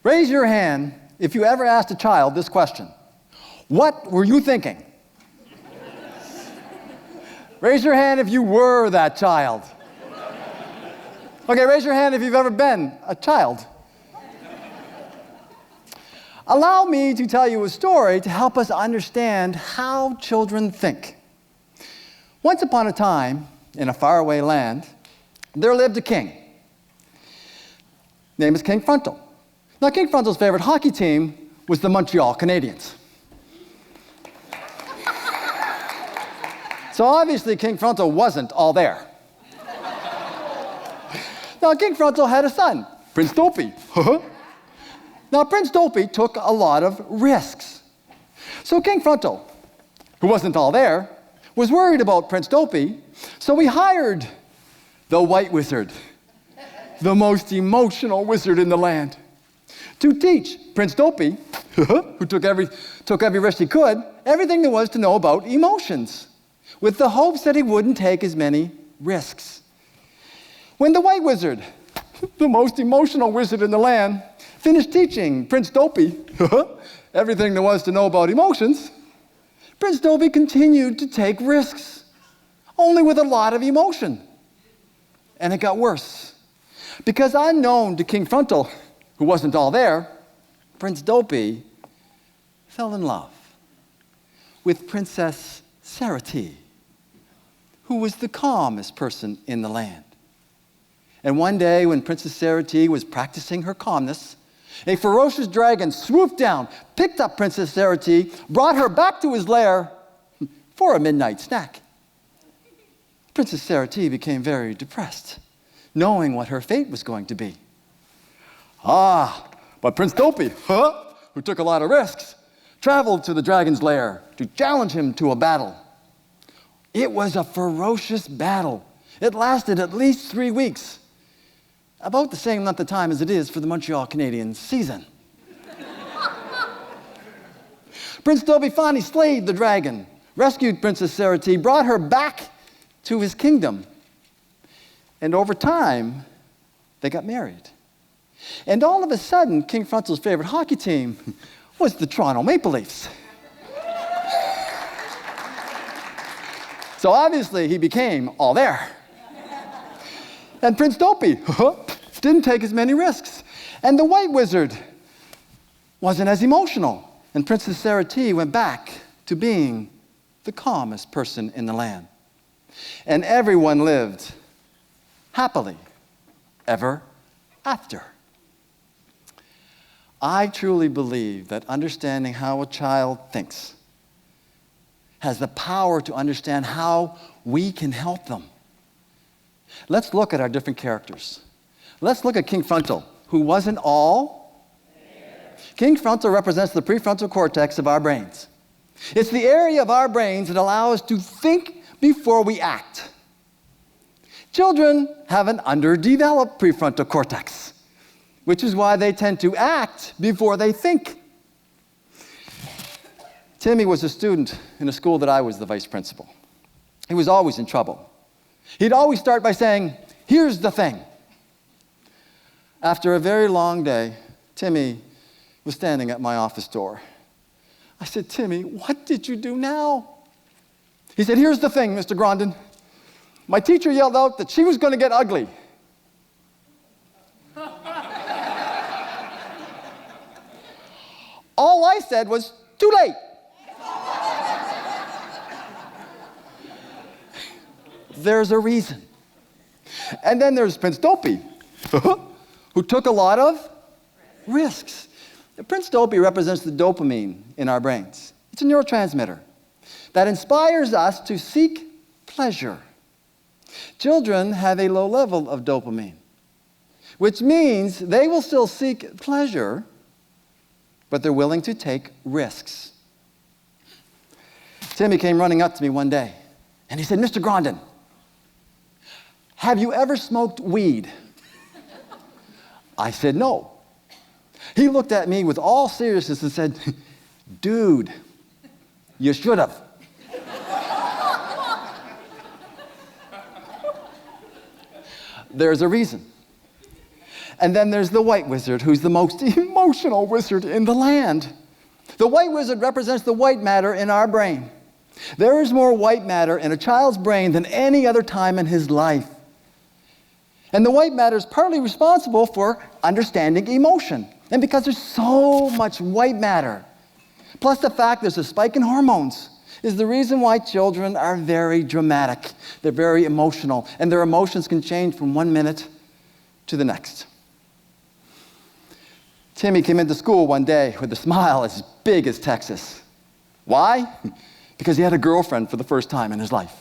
Raise your hand if you ever asked a child this question. What were you thinking? Raise your hand if you were that child. Okay, raise your hand if you've ever been a child. Allow me to tell you a story to help us understand how children think. Once upon a time, in a faraway land, there lived a king. His name is King Frontal. Now, King Frontal's favorite hockey team was the Montreal Canadiens. So obviously, King Frontal wasn't all there. Now, King Frontal had a son, Prince Dopey. Now, Prince Dopey took a lot of risks. So King Frontal, who wasn't all there, was worried about Prince Dopey, so he hired the White Wizard, the most emotional wizard in the land, to teach Prince Dopey, who took every risk he could, everything there was to know about emotions, with the hopes that he wouldn't take as many risks. When the White Wizard, the most emotional wizard in the land, finished teaching Prince Dopey everything there was to know about emotions, Prince Dopey continued to take risks, only with a lot of emotion. And it got worse. Because unknown to King Frontal, who wasn't all there, Prince Dopey fell in love with Princess Sarati, who was the calmest person in the land. And one day, when Princess Sarati was practicing her calmness, a ferocious dragon swooped down, picked up Princess Sarati, brought her back to his lair for a midnight snack. Princess Sarati became very depressed, knowing what her fate was going to be. But Prince Dopey, who took a lot of risks, traveled to the dragon's lair to challenge him to a battle. It was a ferocious battle. It lasted at least 3 weeks. About the same length of time as it is for the Montreal Canadiens season. Prince Dopey finally slayed the dragon, rescued Princess Sarati, brought her back to his kingdom. And over time, they got married. And all of a sudden, King Frontal's favorite hockey team was the Toronto Maple Leafs. So obviously, he became all there. And Prince Dopey didn't take as many risks. And the White Wizard wasn't as emotional. And Princess Sarati went back to being the calmest person in the land. And everyone lived happily ever after. I truly believe that understanding how a child thinks has the power to understand how we can help them. Let's look at our different characters. Let's look at King Frontal, who wasn't all there. King Frontal represents the prefrontal cortex of our brains. It's the area of our brains that allows us to think before we act. Children have an underdeveloped prefrontal cortex, which is why they tend to act before they think. Timmy was a student in a school that I was the vice principal. He was always in trouble. He'd always start by saying, "Here's the thing." After a very long day, Timmy was standing at my office door. I said, "Timmy, what did you do now?" He said, "Here's the thing, Mr. Grondin. My teacher yelled out that she was going to get ugly." All I said was, "Too late." There's a reason. And then there's Prince Dopey, who took a lot of risks. Prince Dopey represents the dopamine in our brains. It's a neurotransmitter that inspires us to seek pleasure. Children have a low level of dopamine, which means they will still seek pleasure, but they're willing to take risks. Timmy came running up to me one day, and he said, "Mr. Grondin, have you ever smoked weed?" I said, "No." He looked at me with all seriousness and said, "Dude, you should have." There's a reason. And then there's the white wizard, who's the most emotional wizard in the land. The white wizard represents the white matter in our brain. There is more white matter in a child's brain than any other time in his life. And the white matter is partly responsible for understanding emotion. And because there's so much white matter, plus the fact there's a spike in hormones, is the reason why children are very dramatic. They're very emotional, and their emotions can change from one minute to the next. Timmy came into school one day with a smile as big as Texas. Why? Because he had a girlfriend for the first time in his life.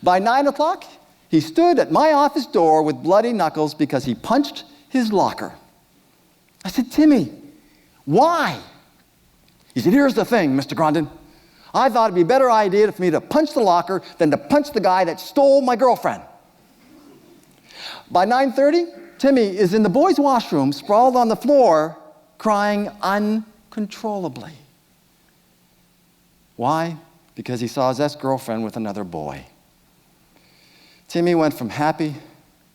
By 9 o'clock, he stood at my office door with bloody knuckles because he punched his locker. I said, Timmy, why? He said, here's the thing, Mr. Grondin. I thought it'd be a better idea for me to punch the locker than to punch the guy that stole my girlfriend. By 9:30, Timmy is in the boys' washroom, sprawled on the floor, crying uncontrollably. Why? Because he saw his ex-girlfriend with another boy. Timmy went from happy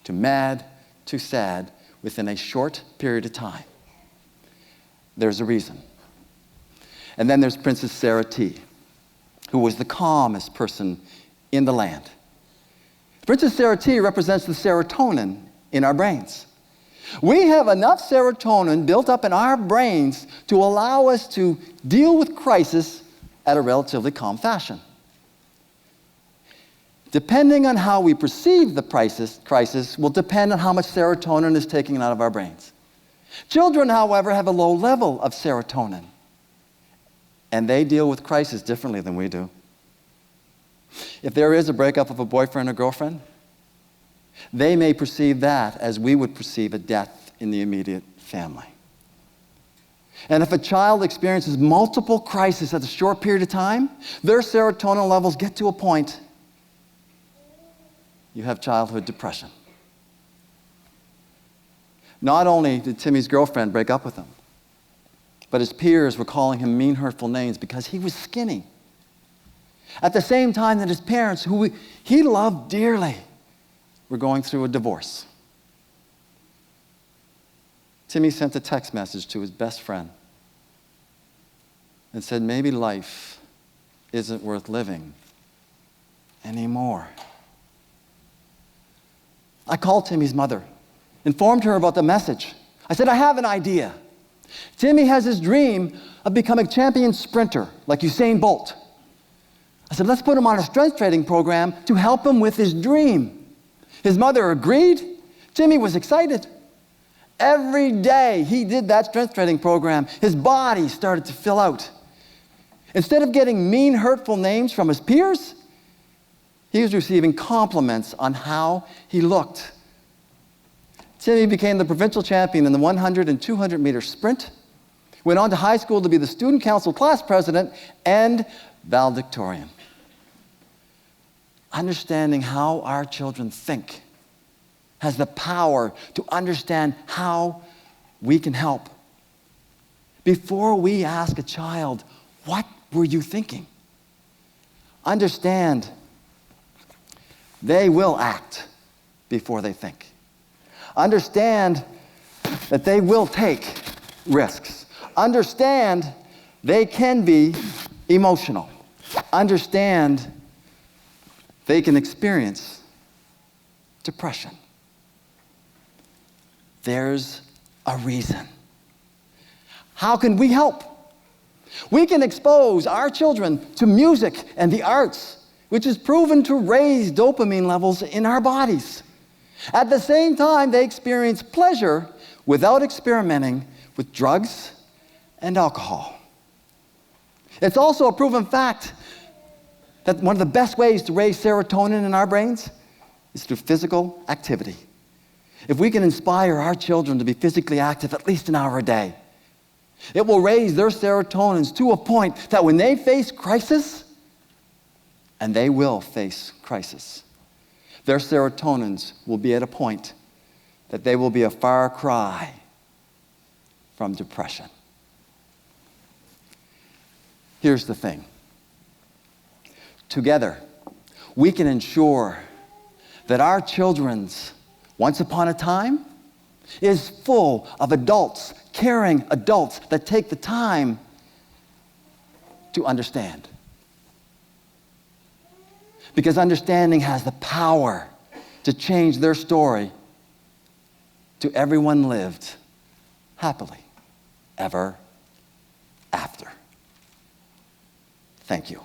to mad to sad within a short period of time. There's a reason. And then there's Princess Sarah T., who was the calmest person in the land. Princess Sarah T. represents the serotonin in our brains. We have enough serotonin built up in our brains to allow us to deal with crisis at a relatively calm fashion. Depending on how we perceive the crisis will depend on how much serotonin is taken out of our brains. Children, however, have a low level of serotonin, and they deal with crisis differently than we do. If there is a breakup of a boyfriend or girlfriend, they may perceive that as we would perceive a death in the immediate family. And if a child experiences multiple crises at a short period of time, their serotonin levels get to a point you have childhood depression. Not only did Timmy's girlfriend break up with him, but his peers were calling him mean, hurtful names because he was skinny. At the same time that his parents, who he loved dearly, were going through a divorce. Timmy sent a text message to his best friend and said, maybe life isn't worth living anymore. I called Timmy's mother, informed her about the message. I said, I have an idea. Timmy has his dream of becoming a champion sprinter, like Usain Bolt. I said, let's put him on a strength training program to help him with his dream. His mother agreed. Timmy was excited. Every day he did that strength training program, his body started to fill out. Instead of getting mean, hurtful names from his peers, he was receiving compliments on how he looked. Timmy became the provincial champion in the 100 and 200 meter sprint, went on to high school to be the student council class president and valedictorian. Understanding how our children think has the power to understand how we can help. Before we ask a child, what were you thinking? Understand they will act before they think. Understand that they will take risks. Understand they can be emotional. Understand they can experience depression. There's a reason. How can we help? We can expose our children to music and the arts, which is proven to raise dopamine levels in our bodies. At the same time, they experience pleasure without experimenting with drugs and alcohol. It's also a proven fact that one of the best ways to raise serotonin in our brains is through physical activity. If we can inspire our children to be physically active at least an hour a day, it will raise their serotonins to a point that when they face crisis, and they will face crisis, their serotonins will be at a point that they will be a far cry from depression. Here's the thing. Together, we can ensure that our children's once upon a time is full of adults, caring adults that take the time to understand. Because understanding has the power to change their story to everyone lived happily ever after. Thank you.